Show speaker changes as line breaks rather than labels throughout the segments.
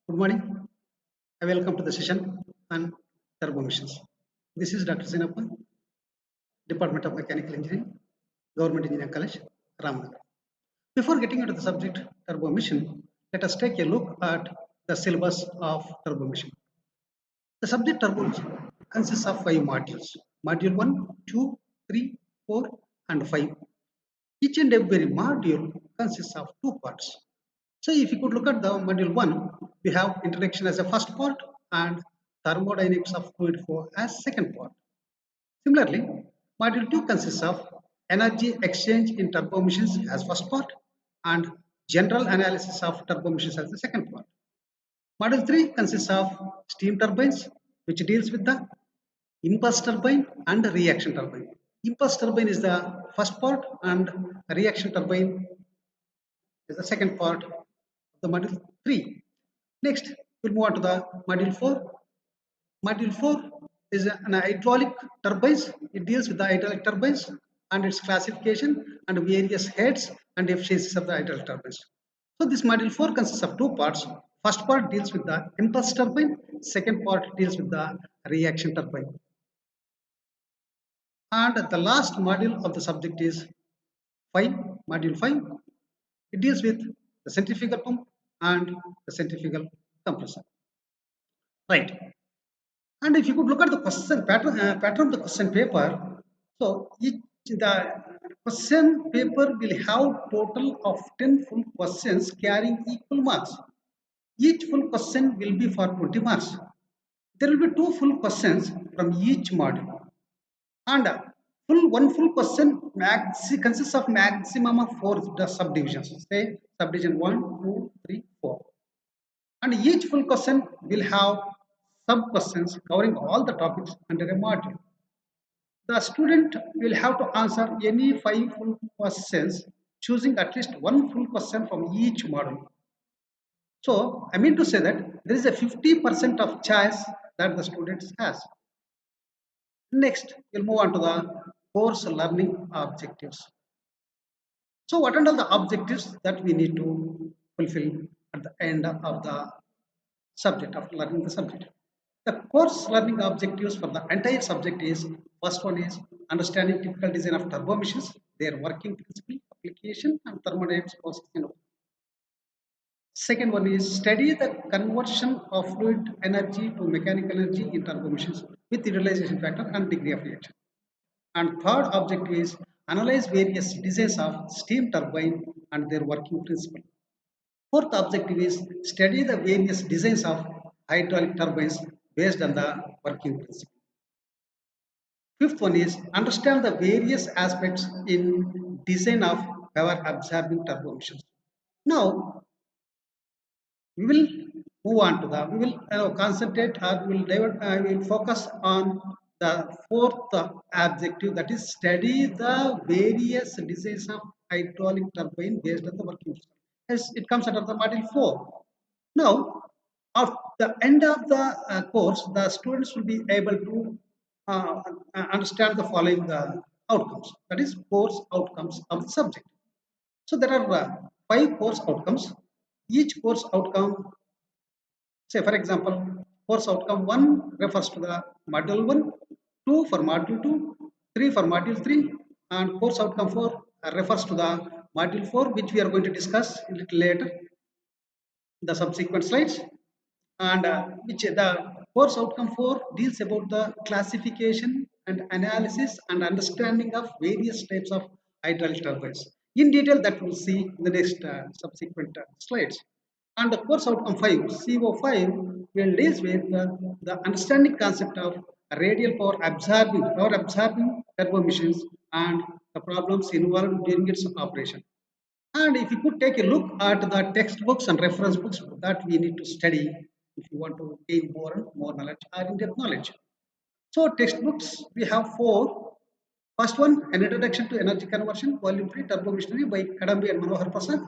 Good morning. I welcome to the session on turbo missions. This is Dr. Sinappa, Department of Mechanical Engineering, Government Engineering College, Ramnagar. Before getting into the subject turbo mission, let us take a look at the syllabus of turbo mission. The subject turbo mission consists of 5 modules. Module 1, 2, 3, 4, and 5. Each and every module consists of 2 parts. So if you could look at the module 1, we have introduction as a first part and thermodynamics of fluid flow as second part. Similarly, module 2 consists of energy exchange in turbo machines as first part and general analysis of turbo machines as the second part. Module 3 consists of steam turbines, which deals with the impulse turbine and reaction turbine. Impulse turbine is the first part and reaction turbine is the second part of the module 3. Next, we'll move on to the module 4. Module 4 is an hydraulic turbines. It deals with the hydraulic turbines and its classification and various heads and efficiencies of the hydraulic turbines. So this module 4 consists of 2 parts. First part deals with the impulse turbine. Second part deals with the reaction turbine. And the last module of the subject is 5, module 5. It deals with the centrifugal pump and the centrifugal compressor. Right. And if you could look at the question pattern of the question paper, so the question paper will have total of 10 full questions carrying equal marks. Each full question will be for 20 marks. There will be 2 full questions from each module. And one full question consists of maximum of 4 subdivisions. Say subdivision 1, 2, 3, 4. And each full question will have sub questions covering all the topics under a module. The student will have to answer any 5 full questions, choosing at least 1 full question from each module. So I mean to say that there is a 50% of choice that the students has. Next, we'll move on to the course learning objectives. So what are all the objectives that we need to fulfill at the end of the subject, after learning the subject? The course learning objectives for the entire subject is, first one is understanding typical design of turbo machines, their working principle, application and thermodynamics process. Second one is study the conversion of fluid energy to mechanical energy in turbo machines with utilization factor and degree of reaction. And third objective is analyze various designs of steam turbine and their working principle. Fourth objective is study the various designs of hydraulic turbines based on the working principle. Fifth one is understand the various aspects in design of power absorbing turbo machines. Now we will move on to we will concentrate or we will focus on the fourth objective, that is study the various designs of hydraulic turbine based on the working system. As it comes under the module 4. Now, at the end of the course, the students will be able to understand the following outcomes, that is course outcomes of the subject. So there are 5 course outcomes. Each course outcome, say for example, course outcome 1 refers to the module 1, 2 for module 2, 3 for module 3, and course outcome 4 refers to the module 4, which we are going to discuss a little later in the subsequent slides. And which the course outcome 4 deals about the classification and analysis and understanding of various types of hydraulic turbines. In detail, that we'll see in the next subsequent slides. And the course outcome 5, CO5, will deal with the understanding concept of radial power absorbing turbo machines and the problems involved during its operation. And if you could take a look at the textbooks and reference books that we need to study if you want to gain more and more knowledge or in-depth knowledge. So textbooks, we have 4. First one, An Introduction to Energy Conversion, Volume 3, Turbo Machinery by Kadambi and Manohar Prasad.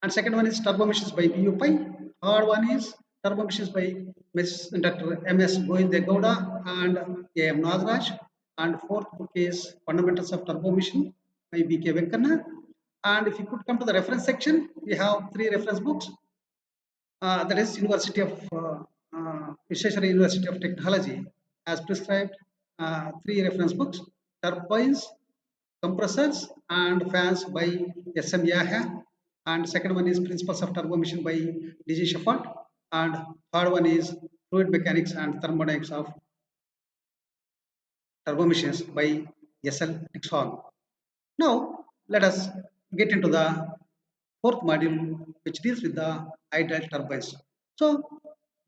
And second one is Turbo Machines by B.U. Pai. Third one is Turbo Machines by Dr. M.S. Goinde Gowda and A.M. Nagaraj. And fourth book is Fundamentals of Turbo Machine by B.K. Venkanna. And if you could come to the reference section, we have 3 reference books. that is Visvesvaraya University of Technology has prescribed three reference books: Turbines, Compressors, and Fans by SM Yahya, and second one is Principles of Turbomission by DG Shepard, and third one is Fluid Mechanics and Thermodynamics of Turbomissions by SL Dixon. Now let us get into the fourth module, which deals with the hydraulic turbines. So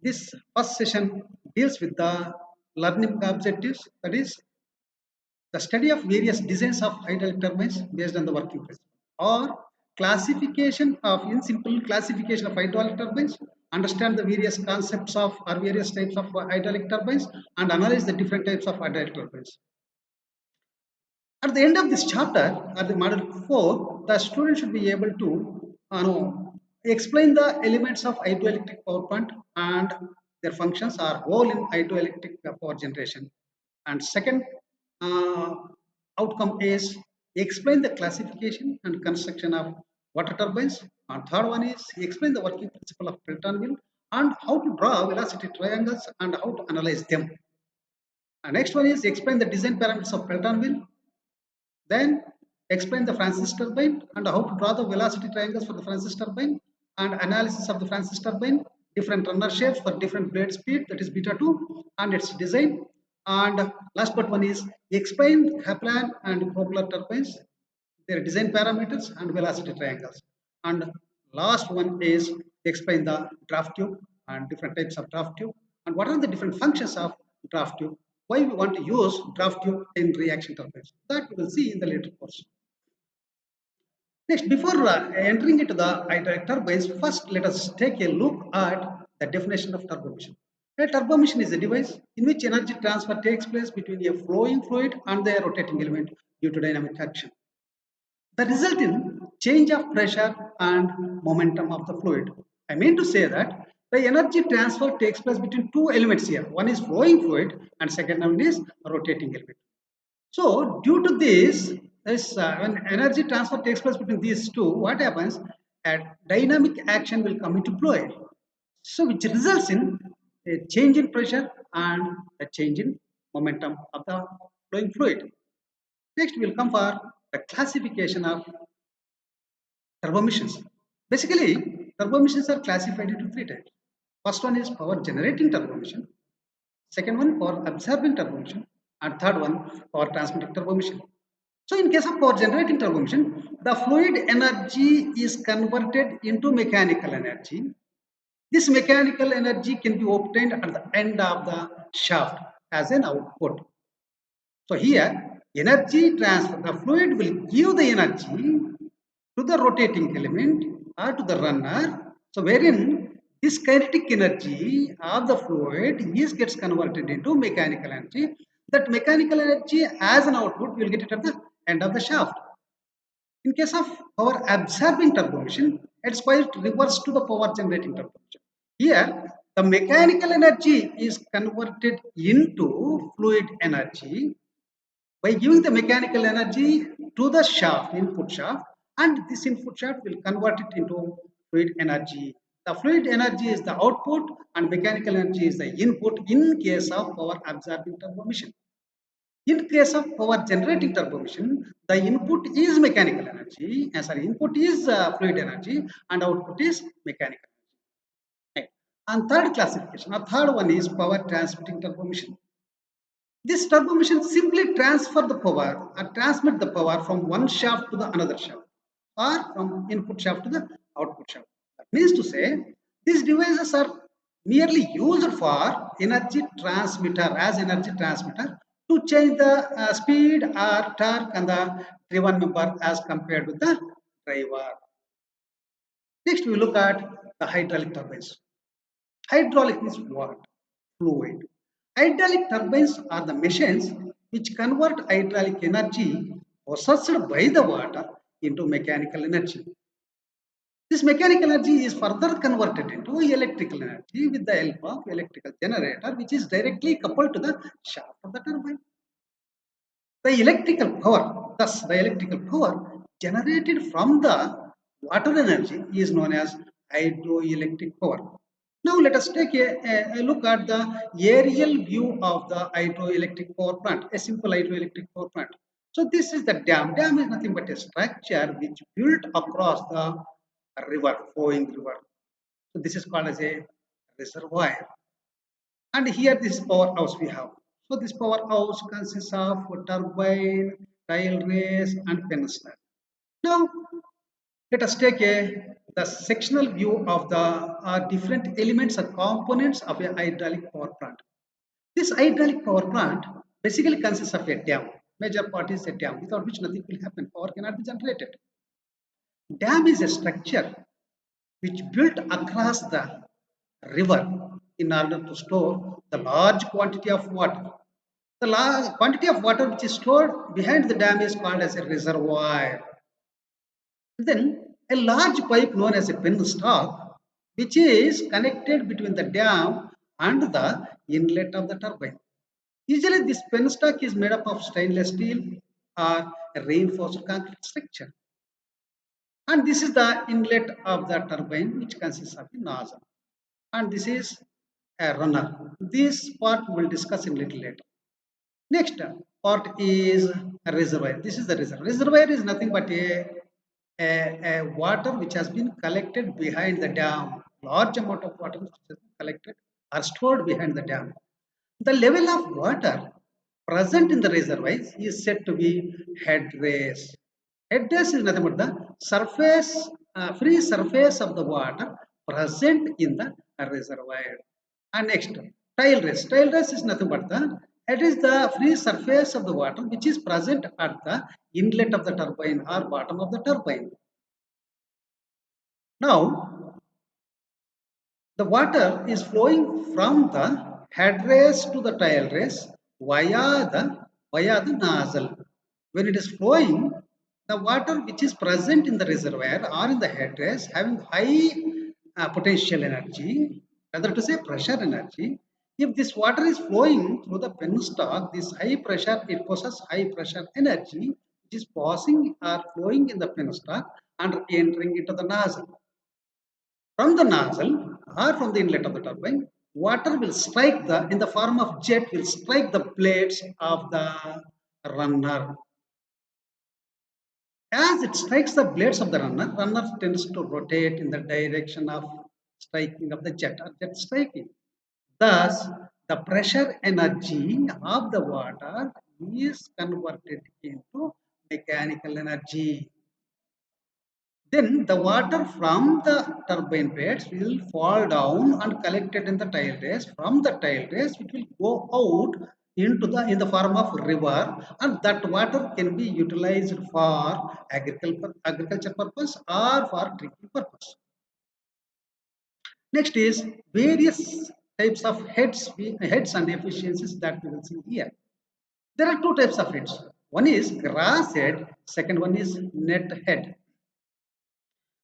this first session deals with the learning objectives, that is the study of various designs of hydraulic turbines based on the working principle, or classification of, in simple, classification of hydraulic turbines, understand the various concepts of or various types of hydraulic turbines, and analyze the different types of hydraulic turbines. At the end of this chapter, at the module 4, the student should be able to explain the elements of hydroelectric power plant and their functions or role in hydroelectric power generation. And second uh, outcome is explain the classification and construction of water turbines. And third one is explain the working principle of Pelton wheel and how to draw velocity triangles and how to analyze them. And next one is explain the design parameters of Pelton wheel, then explain the Francis turbine and how to draw the velocity triangles for the Francis turbine and analysis of the Francis turbine, different runner shapes for different blade speed, that is beta 2, and its design. And last but one is explain Kaplan and propeller turbines, their design parameters and velocity triangles. And last one is explain the draft tube and different types of draft tube and what are the different functions of draft tube, why we want to use draft tube in reaction turbines. That we will see in the later course. Next, before entering into the hydraulic turbines, first let us take a look at the definition of turbomission. A turbomission is a device in which energy transfer takes place between a flowing fluid and the rotating element due to dynamic action. The result in change of pressure and momentum of the fluid. I mean to say that the energy transfer takes place between two elements here. One is flowing fluid and second one is rotating element. So due to this, when energy transfer takes place between these two, what happens? A dynamic action will come into play. So which results in a change in pressure and a change in momentum of the flowing fluid. Next, we'll come for the classification of turbomissions. Basically, turbomissions are classified into three types. First one is power generating turbomission, second one power absorbing turbomission, and third one power transmitting turbomission. So in case of power generating turbomission, the fluid energy is converted into mechanical energy. This mechanical energy can be obtained at the end of the shaft as an output. So here, energy transfer, the fluid will give the energy to the rotating element or to the runner. So wherein this kinetic energy of the fluid is gets converted into mechanical energy. That mechanical energy as an output, you will get it at the end of the shaft. In case of power absorbing turbomission, it's quite reverse to the power generating turbomission. Here, the mechanical energy is converted into fluid energy by giving the mechanical energy to the shaft, input shaft, and this input shaft will convert it into fluid energy. The fluid energy is the output and mechanical energy is the input in case of power absorbing turbomission. In case of power generating turbomission, the input is mechanical energy, input is fluid energy and output is mechanical energy. Right. And third classification, a third one is power transmitting turbomission. This turbomission simply transfer the power or transmit the power from one shaft to the another shaft or from input shaft to the output shaft. That means to say, these devices are merely used for energy transmitter as energy transmitter to change the speed or torque and the driven member as compared with the driver. Next, we look at the hydraulic turbines. Hydraulic means what? Fluid. Hydraulic turbines are the machines which convert hydraulic energy possessed by the water into mechanical energy. This mechanical energy is further converted into electrical energy with the help of electrical generator, which is directly coupled to the shaft of the turbine. The electrical power, thus the electrical power generated from the water energy is known as hydroelectric power. Now let us take a look at the aerial view of the hydroelectric power plant, a simple hydroelectric power plant. So this is the dam. Dam is nothing but a structure which built across the river, flowing river. So this is called as a reservoir. And here this powerhouse we have. So this powerhouse consists of a turbine, tile race, and pencil. Now let us take the sectional view of the different elements or components of a hydraulic power plant. This hydraulic power plant basically consists of a dam. Major part is a dam, without which nothing will happen. Power cannot be generated. Dam is a structure which built across the river in order to store the large quantity of water. The large quantity of water which is stored behind the dam is called as a reservoir. Then a large pipe known as a penstock, which is connected between the dam and the inlet of the turbine. Usually, this penstock is made up of stainless steel or a reinforced concrete structure. And this is the inlet of the turbine, which consists of a nozzle. And this is a runner. This part we will discuss in little later. Next part is a reservoir. This is the reservoir. Reservoir is nothing but a water which has been collected behind the dam. Large amount of water which has been collected are stored behind the dam. The level of water present in the reservoirs is said to be head race. Head race is nothing but the surface, free surface of the water present in the reservoir. And next, tile race. Tile race is nothing but it is the free surface of the water which is present at the inlet of the turbine or bottom of the turbine. Now, the water is flowing from the head race to the tail race via the nozzle. When it is flowing, the water which is present in the reservoir or in the head race having high potential energy, rather to say pressure energy. If this water is flowing through the penstock, this high pressure, it possesses high pressure energy which is passing or flowing in the penstock and entering into the nozzle. From the nozzle or from the inlet of the turbine, water will strike in the form of jet, will strike the blades of the runner. As it strikes the blades of the runner tends to rotate in the direction of striking of the jet or jet striking. Thus, the pressure energy of the water is converted into mechanical energy. Then the water from the turbine blades will fall down and collected in the tile race. From the tile race, it will go out into the in the form of river, and that water can be utilized for agriculture purpose or for drinking purpose. Next is various types of heads and efficiencies that we will see here. There are two types of heads. One is grass head, second one is net head.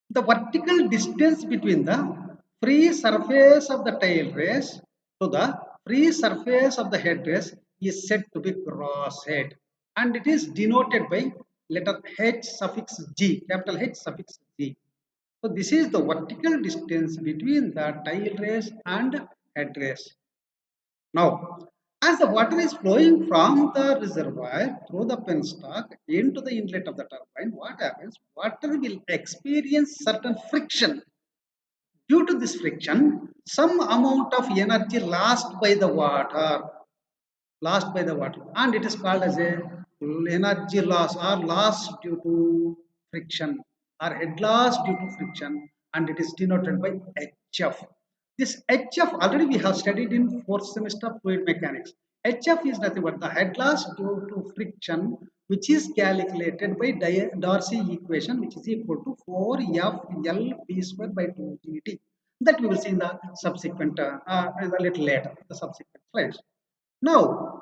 The vertical distance between the free surface of the tail race to the free surface of the head race is said to be cross head, and it is denoted by letter H suffix G, capital H suffix G. So this is the vertical distance between the tail race and head race. Now, as the water is flowing from the reservoir through the penstock into the inlet of the turbine, what happens? Water will experience certain friction. Due to this friction, some amount of energy lost by the water, and it is called as a energy loss or loss due to friction or head loss due to friction, and it is denoted by HF. This HF already we have studied in fourth semester fluid mechanics. HF is nothing but the head loss due to friction, which is calculated by Darcy equation, which is equal to 4FL square by 2GT. That we will see in the subsequent, a little later, the subsequent slides. Now,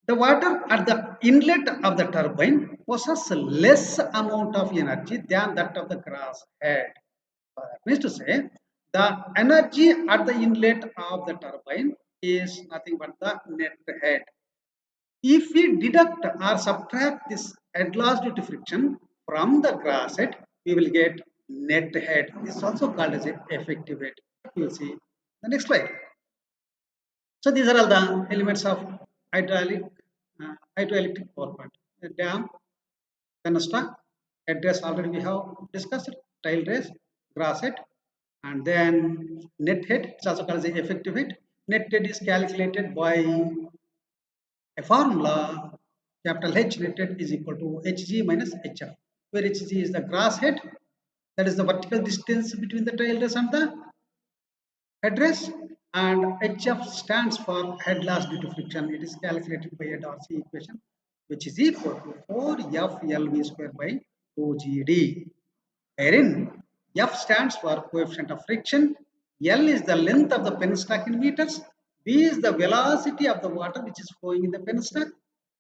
the water at the inlet of the turbine possesses less amount of energy than that of the grass head. That means to say, the energy at the inlet of the turbine is nothing but the net head. If we deduct or subtract this head loss due to friction from the grass head, we will get net head. This is also called as a effective head. You will see the next slide. So these are all the elements of hydroelectric power plant. A dam, Penasta, address already we have discussed, tile race, grass head, and then net head, it's also called the effective head. Net head is calculated by a formula, capital H net head is equal to Hg minus Hf, where Hg is the grass head, that is the vertical distance between the tile race and the headdress, and Hf stands for head loss due to friction. It is calculated by a Darcy equation, which is equal to 4FLV square by OGD, wherein F stands for coefficient of friction, L is the length of the penstock in meters, B is the velocity of the water which is flowing in the penstock,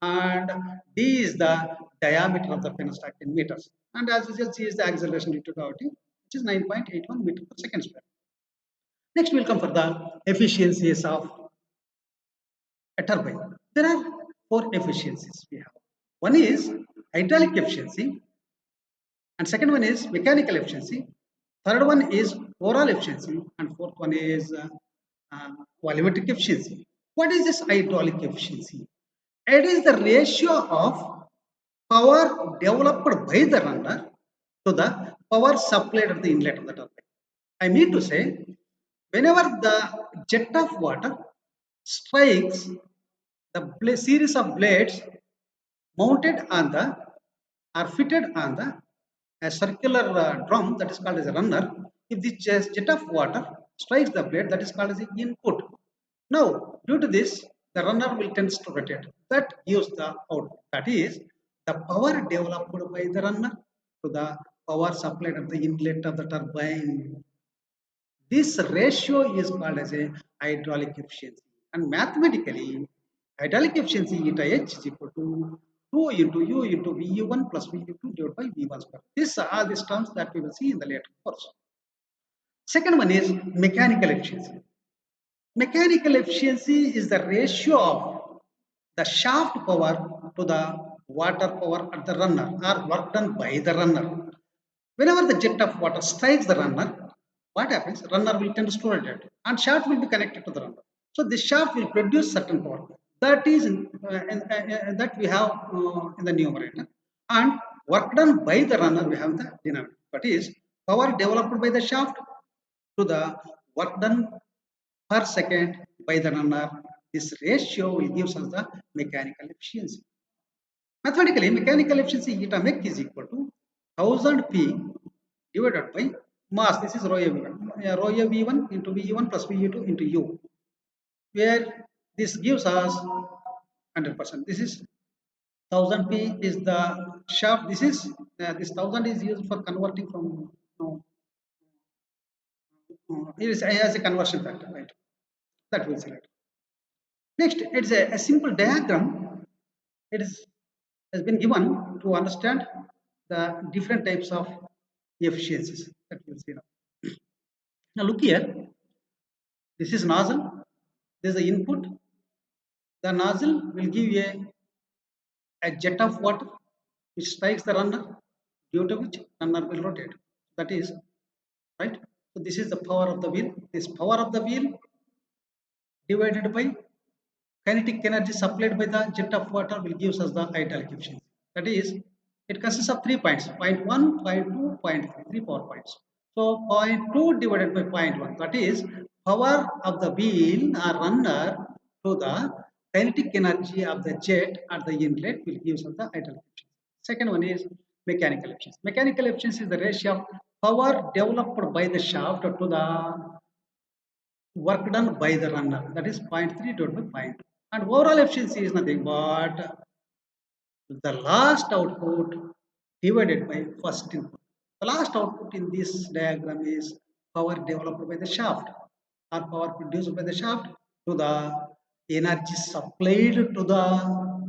and D is the diameter of the penstock in meters. And as usual, C is the acceleration due to gravity, which is 9.81 meter per second square. Next, we'll come for the efficiencies of a turbine. There are four efficiencies we have. One is hydraulic efficiency, and second one is mechanical efficiency. Third one is overall efficiency, and fourth one is volumetric efficiency. What is this hydraulic efficiency? It is the ratio of power developed by the runner to the power supplied at the inlet of the turbine. I mean to say, whenever the jet of water strikes the series of blades mounted on the or fitted on the a circular drum, that is called as a runner. If the jet of water strikes the blade, that is called as the input. Now, due to this, the runner will tend to rotate. That gives the output. That is the power developed by the runner to the power supplied at the inlet of the turbine. This ratio is called as a hydraulic efficiency. And mathematically, hydraulic efficiency eta H is equal to 2 into U into VU1 plus VU2 divided by V1 square. These are these terms that we will see in the later course. Second one is mechanical efficiency. Mechanical efficiency is the ratio of the shaft power to the water power at the runner or work done by the runner. Whenever the jet of water strikes the runner, what happens? Runner will tend to rotate and shaft will be connected to the runner. So this shaft will produce certain power. That is that we have in the numerator, and work done by the runner we have the denominator. That is power developed by the shaft to the work done per second by the runner. This ratio will give us the mechanical efficiency. Mathematically, mechanical efficiency eta mech is equal to 1000 P divided by mass. This is rho A V1. Rho A V1 into VU1 plus VU2 into U, where this gives us 100%. This is 1000 P is the shaft. This is this 1000 is used for converting from it is as a conversion factor, right? That will select. Next, it's a simple diagram. It is has been given to understand the different types of efficiencies that we will see now. Now look here. This is nozzle. This is the input. The nozzle will give a jet of water which strikes the runner, due to which runner will rotate. That is right. So this is the power of the wheel. This power of the wheel divided by kinetic energy supplied by the jet of water will give us the hydraulic efficiency. That is, it consists of 3 points: point 1, point 2, point 3, 3 power points. So point 2 divided by point 1, that is power of the wheel or runner to the kinetic energy of the jet at the inlet will give us the hydraulic efficiency. Second one is mechanical efficiency. Mechanical efficiency is the ratio of power developed by the shaft to the work done by the runner, that is 0.3 divided by 0.2. And overall efficiency is nothing but the last output divided by first input. The last output in this diagram is power developed by the shaft or power produced by the shaft to the energy supplied to the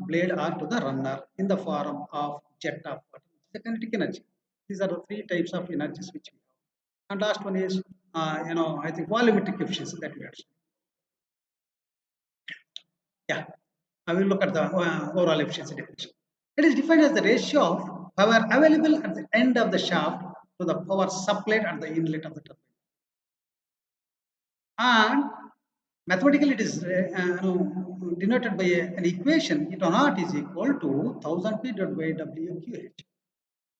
blade or to the runner in the form of jet of water, the kinetic energy. These are the three types of energies which we have. And last one is, I think volumetric efficiency that we are. Yeah, I will look at the overall efficiency definition. It is defined as the ratio of power available at the end of the shaft to the power supplied at the inlet of the turbine. and mathematically it is denoted by an equation. Eta naught is equal to 1000 P divided by WQH.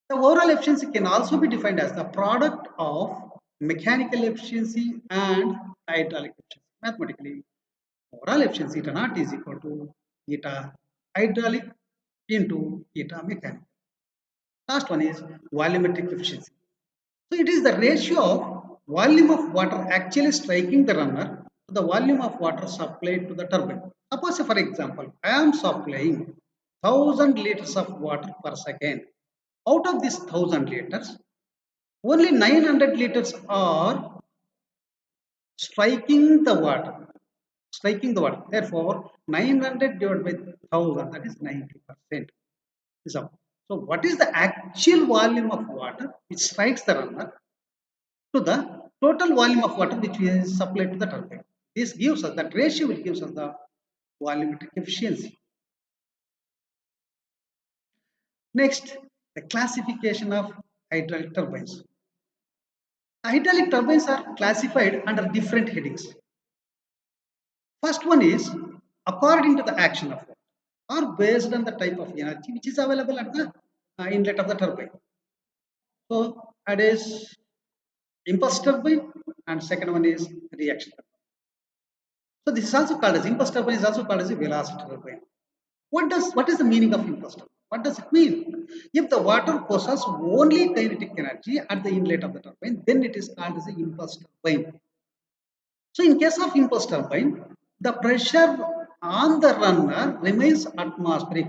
The overall efficiency can also be defined as the product of mechanical efficiency and hydraulic efficiency. Mathematically, overall efficiency eta naught is equal to eta hydraulic into eta mechanical. Last one is volumetric efficiency. So it is the ratio of volume of water actually striking the runner to the volume of water supplied to the turbine. Suppose, for example, I am supplying 1000 liters of water per second. Out of this 1000 liters, only 900 liters are striking the water. Striking the water. Therefore, 900 divided by 1000, that is 90%. So, what is the actual volume of water which strikes the runner to the total volume of water which we supplied to the turbine? This gives us, that ratio will gives us the volumetric efficiency. Next, the classification of hydraulic turbines. Hydraulic turbines are classified under different headings. First one is according to the action of water or based on the type of energy which is available at the inlet of the turbine. So that is impulse turbine, and second one is reaction turbine. So this is also called as impulse turbine is also called as a velocity turbine. What is the meaning of impulse turbine? What does it mean? If the water possesses only kinetic energy at the inlet of the turbine, then it is called as a impulse turbine. So in case of impulse turbine, the pressure on the runner remains atmospheric.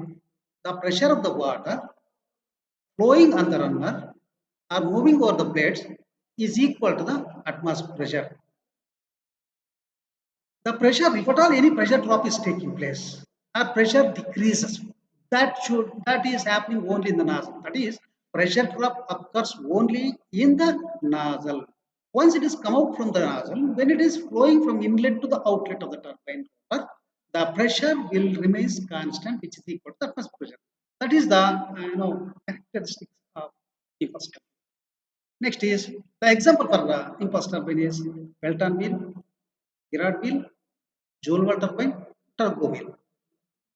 The pressure of the water flowing on the runner or moving over the blades is equal to the atmospheric pressure. The pressure, if at all any pressure drop is taking place, our pressure decreases. That is happening only in the nozzle. That is, pressure drop occurs only in the nozzle. Once it is come out from the nozzle, when it is flowing from inlet to the outlet of the turbine, the pressure will remain constant, which is equal to the atmospheric pressure. That is the characteristics of impulse turbine. Next is the example for impulse turbine is Pelton wheel, Girard wheel, Joule turbine, turbo wheel.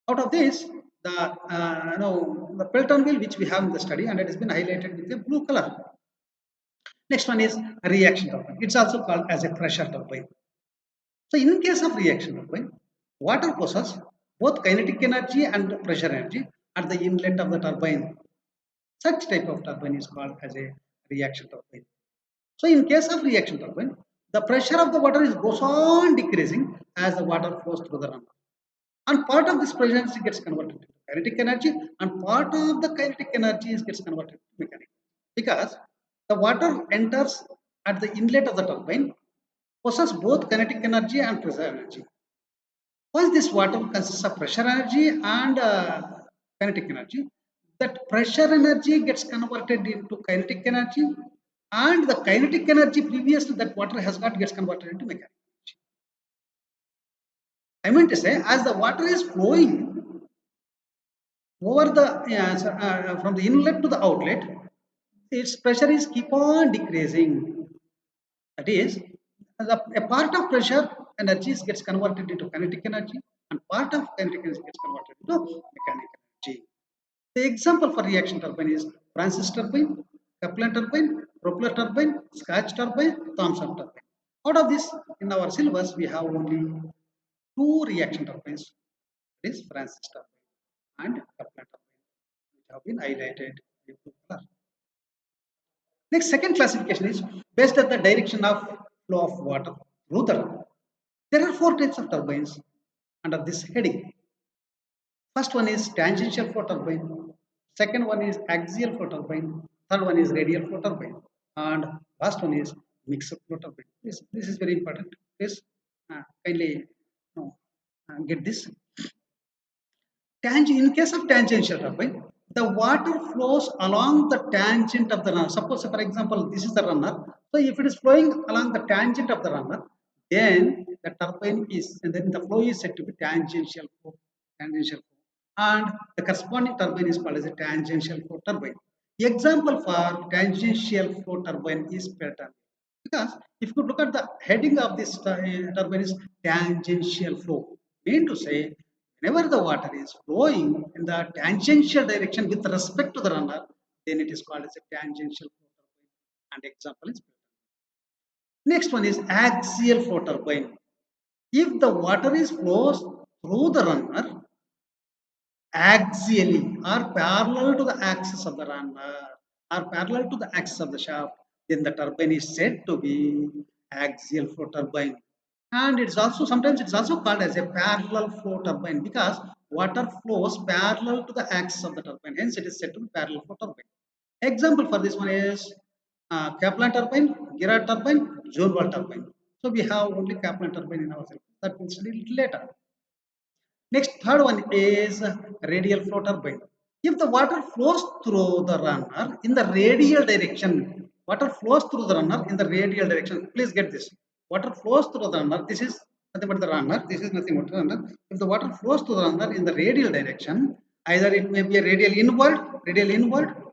Out of this, the Pelton wheel which we have in the study, and it has been highlighted with a blue color. Next one is a reaction turbine. It's also called as a pressure turbine. So in case of reaction turbine, water possesses both kinetic energy and pressure energy at the inlet of the turbine. Such type of turbine is called as a reaction turbine. So in case of reaction turbine, the pressure of the water goes on decreasing as the water flows through the runner. And part of this pressure energy gets converted to kinetic energy, and part of the kinetic energy gets converted to mechanical. Because the water enters at the inlet of the turbine, possesses both kinetic energy and pressure energy. Once this water consists of pressure energy and kinetic energy, that pressure energy gets converted into kinetic energy, and the kinetic energy previous to that water has got gets converted into mechanical energy. I mean to say, as the water is flowing over the from the inlet to the outlet, its pressure is keep on decreasing. That is, a part of pressure energy gets converted into kinetic energy, and part of kinetic energy gets converted into mechanical energy. The example for reaction turbine is Francis turbine, Kaplan turbine, propeller turbine, Scotch turbine, Thomson turbine. Out of this, in our syllabus, we have only two reaction turbines. That is Francis turbine and Kaplan turbine, which have been highlighted in blue color. Next, second classification is based on the direction of flow of water through the runner. There are four types of turbines under this heading. First one is tangential flow turbine. Second one is axial flow turbine. Third one is radial flow turbine. And last one is mixed flow turbine. This is very important. Please kindly get this. In case of tangential turbine, the water flows along the tangent of the runner. Suppose, for example, this is the runner. So, if it is flowing along the tangent of the runner, then the turbine is, and then the flow is said to be tangential flow. Tangential flow. And the corresponding turbine is called as a tangential flow turbine. The example for tangential flow turbine is Pelton. Because if you look at the heading of this turbine is tangential flow, mean to say whenever the water is flowing in the tangential direction with respect to the runner, then it is called as a tangential flow turbine. And example is next one is axial flow turbine. If the water is flows through the runner axially or parallel to the axis of the runner or parallel to the axis of the shaft, then the turbine is said to be axial flow turbine. And it's also sometimes it's also called as a parallel flow turbine because water flows parallel to the axis of the turbine. Hence, it is said to be parallel flow turbine. Example for this one is Kaplan turbine, Girard turbine, Joule turbine. So we have only Kaplan turbine in our syllabus. That will study little later. Next, third one is radial flow turbine. If the water flows through the runner in the radial direction, water flows through the runner in the radial direction. Please get this. Water flows through the runner. This is nothing but the runner. This is nothing but the runner. If the water flows through the runner in the radial direction, either it may be a radial inward,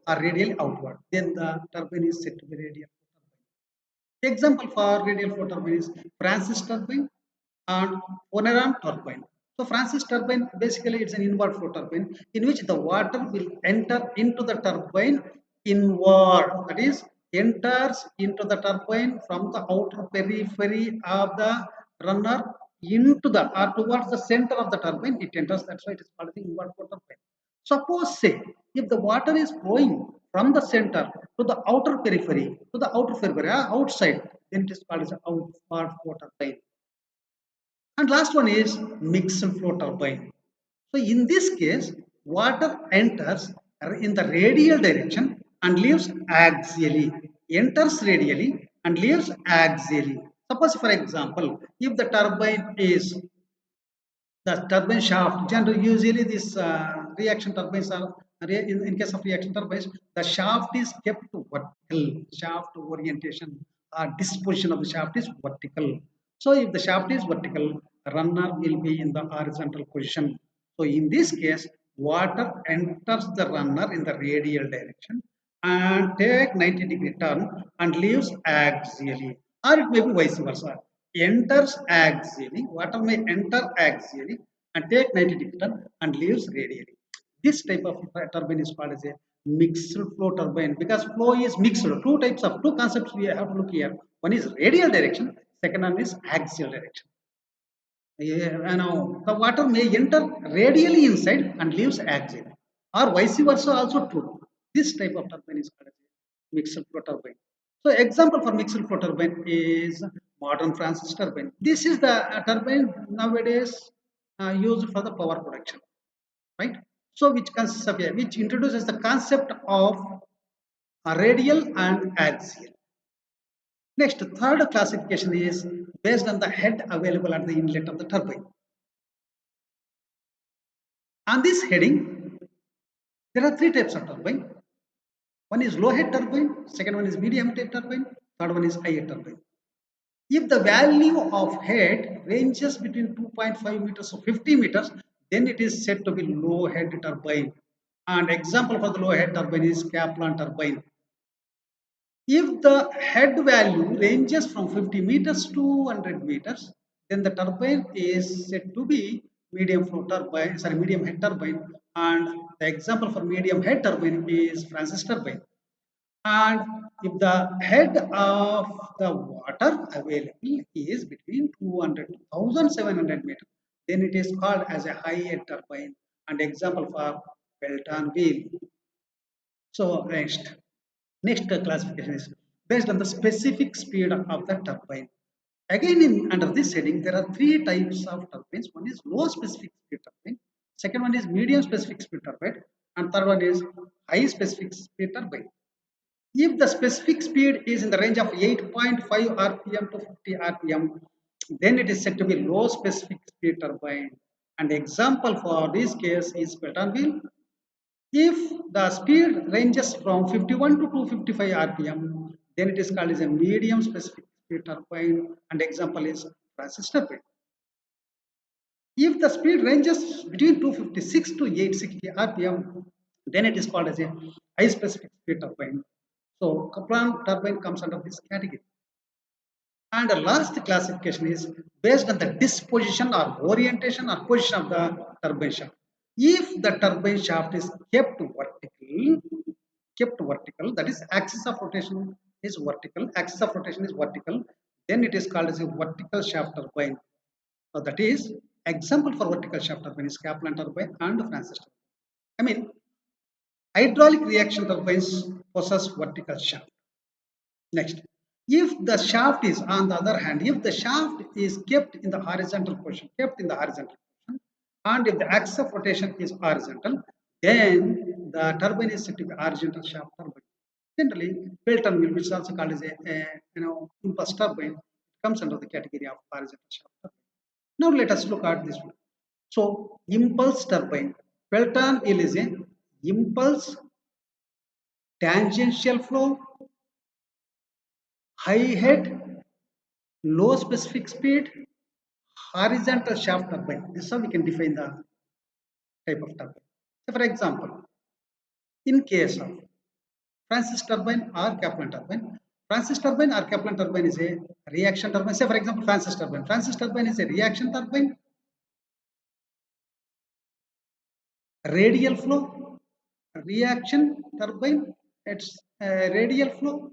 or radial outward. Then the turbine is said to be radial. Example for radial flow turbine is Francis turbine and Oneram turbine. So Francis turbine basically it's an inward flow turbine in which the water will enter into the turbine inward. That is enters into the turbine from the outer periphery of the runner into the or towards the center of the turbine. It enters. That's why it is called the inward flow turbine. Suppose say if the water is flowing from the center to the outer periphery, outside, then it is called as outward flow turbine. And last one is mixed flow turbine. So in this case, water enters in the radial direction and leaves axially. Enters radially and leaves axially. Suppose for example, if the turbine is the turbine shaft, generally usually this reaction turbines are in case of reaction turbines, the shaft is kept vertical. Shaft orientation or disposition of the shaft is vertical. So if the shaft is vertical, runner will be in the horizontal position. So in this case, water enters the runner in the radial direction and take 90-degree turn and leaves axially, or it may be vice versa. Enters axially, water may enter axially and take 90-degree turn and leaves radially. This type of turbine is called as a mixed flow turbine because flow is mixed. Two concepts we have to look here. One is radial direction, second one is axial direction. The water may enter radially inside and leaves axially, or vice versa also true. This type of turbine is called mixed flow turbine. So example for mixed flow turbine is modern Francis turbine. This is the turbine nowadays used for the power production, right? So which consists of which introduces the concept of a radial and axial. Next, third classification is based on the head available at the inlet of the turbine. On this heading, there are three types of turbine. One is low head turbine, second one is medium head turbine, third one is high head turbine. If the value of head ranges between 2.5 meters to 50 meters, then it is said to be low head turbine. And example for the low head turbine is Kaplan turbine. If the head value ranges from 50 meters to 100 meters, then the turbine is said to be medium head turbine. And the example for medium head turbine is Francis turbine. And if the head of the water available is between 200 to 1700 meters, then it is called as a high head turbine. And example for Pelton wheel. So next classification is based on the specific speed of the turbine. Again, under this heading, there are three types of turbines. One is low specific speed turbine. Second one is medium specific speed turbine. And third one is high specific speed turbine. If the specific speed is in the range of 8.5 rpm to 50 rpm, then it is said to be low specific speed turbine. And example for this case is Pelton wheel. If the speed ranges from 51 to 255 rpm, then it is called as a medium specific speed turbine, and example is Francis turbine. If the speed ranges between 256 to 860 rpm, then it is called as a high specific speed turbine. So Kaplan turbine comes under this category. And the last classification is based on the disposition or orientation or position of the turbine shaft. If the turbine shaft is kept vertical, that is axis of rotation is vertical, axis of rotation is vertical, then it is called as a vertical shaft turbine. So that is example for vertical shaft turbine is Kaplan turbine and Francis turbine. I mean, hydraulic reaction turbines possess vertical shaft. Next, if the shaft is on the other hand, if the shaft is kept in the horizontal position, and if the axis of rotation is horizontal, then the turbine is said to be horizontal shaft turbine. Generally, Pelton wheel, which is also called as a impulse turbine, comes under the category of horizontal shaft turbine. Now let us look at this one. So impulse turbine, Pelton wheel is a impulse tangential flow, high head, low specific speed, horizontal shaft turbine. This is how we can define the type of turbine. So for example, in case of Francis turbine or Kaplan turbine, Francis turbine or Kaplan turbine is a reaction turbine. Say for example, Francis turbine. Francis turbine is a reaction turbine, radial flow, reaction turbine, it's radial flow,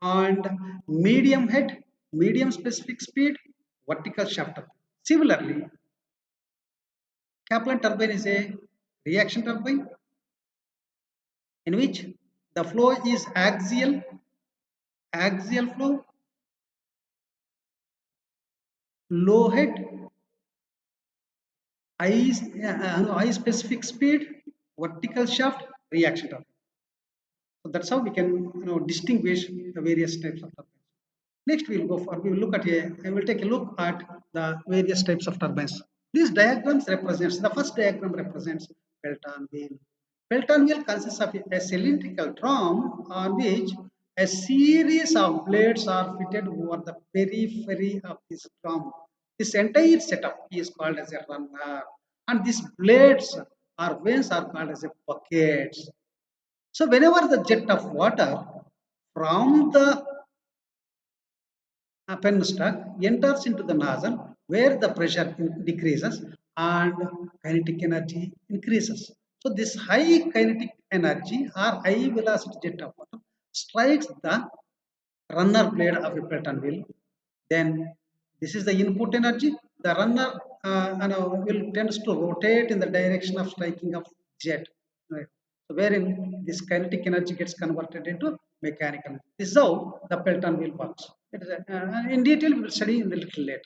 and medium head, medium specific speed, vertical shaft turbine. Similarly, Kaplan turbine is a reaction turbine in which the flow is axial flow, low head, high specific speed, vertical shaft, reaction turbine. So that's how we can distinguish the various types of turbines. Next, we will look at I will take a look at the various types of turbines. These diagrams represents, the first diagram represents Pelton wheel. Pelton wheel consists of a cylindrical drum on which a series of blades are fitted over the periphery of this drum. This entire setup is called as a runner, and these blades or vanes are called as a buckets. So whenever the jet of water from the penstock enters into the nozzle where the pressure decreases and kinetic energy increases. So this high kinetic energy or high velocity jet of water strikes the runner blade of a Pelton wheel. Then this is the input energy. The runner will tends to rotate in the direction of striking of jet. Right. So wherein this kinetic energy gets converted into mechanical energy. This is how the Pelton wheel works. In detail, we will study in the little later.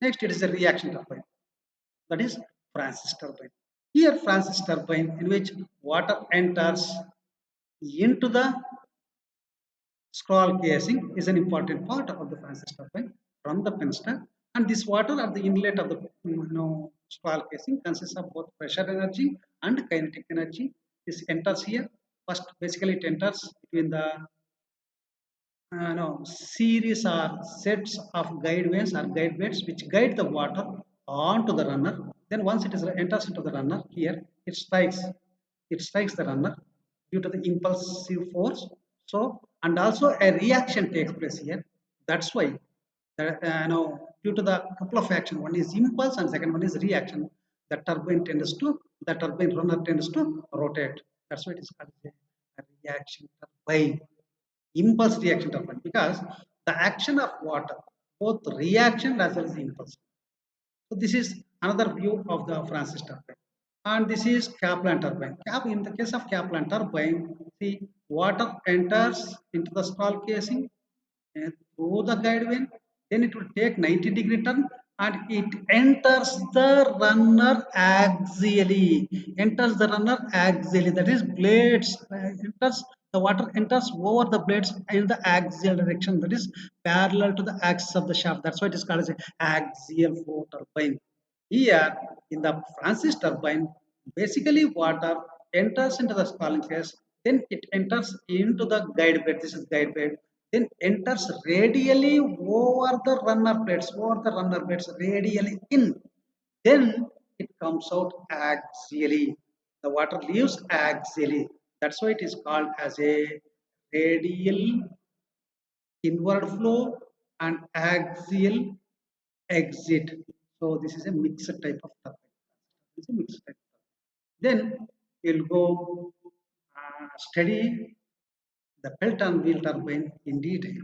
Next, it is the reaction turbine. That is Francis turbine. Here, Francis turbine in which water enters into the scroll casing is an important part of the Francis turbine from the penstock, and this water at the inlet of the scroll casing consists of both pressure energy and kinetic energy. This enters here. First, basically, it enters between the series or sets of guide vanes or guide blades which guide the water onto the runner. Then once it is enters into the runner, here it strikes the runner due to the impulsive force. So and also a reaction takes place here. That's why due to the couple of action, one is impulse and second one is reaction. The turbine runner tends to rotate. That's why it is called a reaction turbine. Impulse reaction turbine, because the action of water, both reaction as well as impulse. So this is another view of the Francis turbine. And this is Kaplan turbine. In the case of Kaplan turbine, see water enters into the stall casing and through the guide vane, then it will take 90-degree turn and it enters the runner axially. Enters the runner axially. That is blades enters the water enters over the blades in the axial direction. That is parallel to the axis of the shaft. That's why it is called as an axial flow turbine. Here in the Francis turbine, basically water enters into the stalling phase, then it enters into the guide bed. This is guide bed. Then enters radially over the runner blades radially in. Then it comes out axially. The water leaves axially. That's why it is called as a radial inward flow and axial exit. So this is a mixed type of turbine. It's a mixed type. Then we'll go study the belt and wheel turbine in detail.